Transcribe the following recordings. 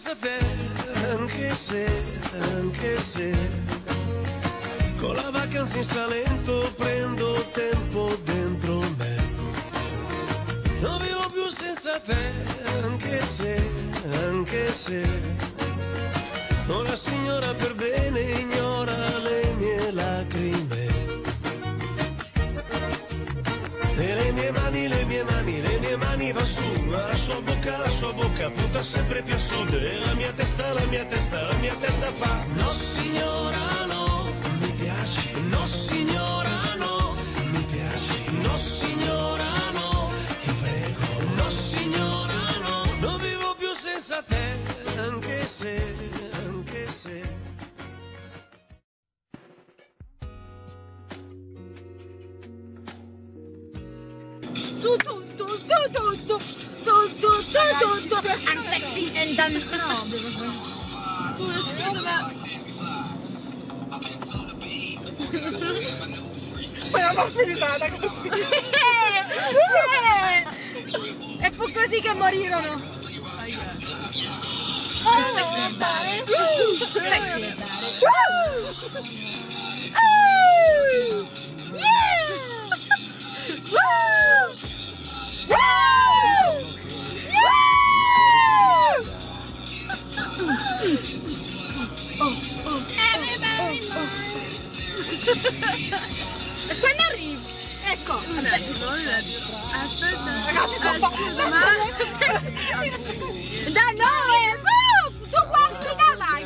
senza te, anche se con la vacanza in Salento prendo tempo dentro me. Non vivo più senza te, anche se una signora per bene ignora le mie lacrime. E le mie mani va su, la sua bocca punta sempre più a sud. E la mia testa fa no signora no, mi piaci. No signora no, mi piaci. No signora no, ti prego. No signora no, non vivo più senza te, anche se I'm sexy and done. No, poi non l'ho filmata così. E fu così che morirono. Sexy and bad. Sexy and bad. Yeah! E quando arrivi? Ecco! Aspetta, ragazzi, da noi! Tu quanto da vai?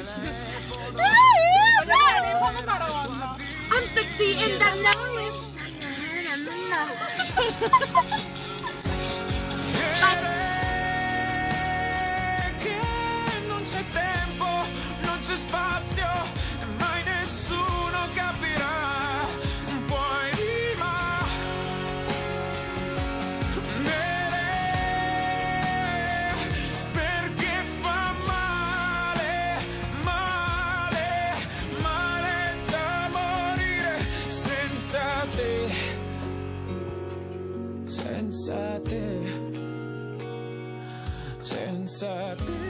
Bene, fammi maronna! I'm sexy and I know it. Che non c'è tempo, non c'è spazio, e mai nessuno capirà. Puoi rimanere perché fa male, male, male da morire senza te, senza te, senza te.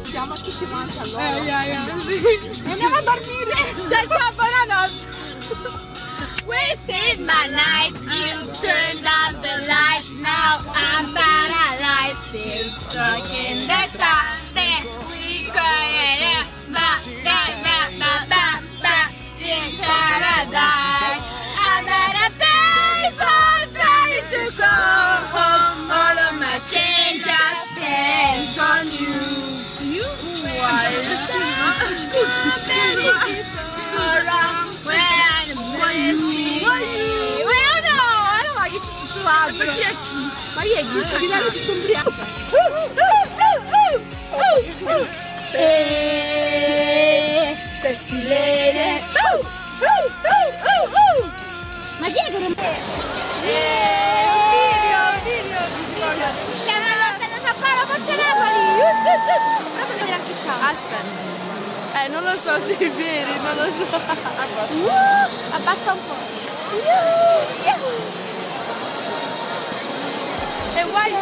Andiamo tutti quanti allora. Andiamo a dormire. Ciao, buonanotte. Wasted my life, you turned out the lights. Now I'm paralyzed, still stuck in the time that we couldn't in paradise. I better pay for trying to go home. All of my change I spent on you. Ma chi è chi? Ma io è chi? Sto finendo tutto ubriaca. Sexy lady. Ma chi è che non... Forza Napoli! Proprio vedere anche qua. Aspetta. Non lo so se è vero, non lo so. Abbassa un po'. E guai!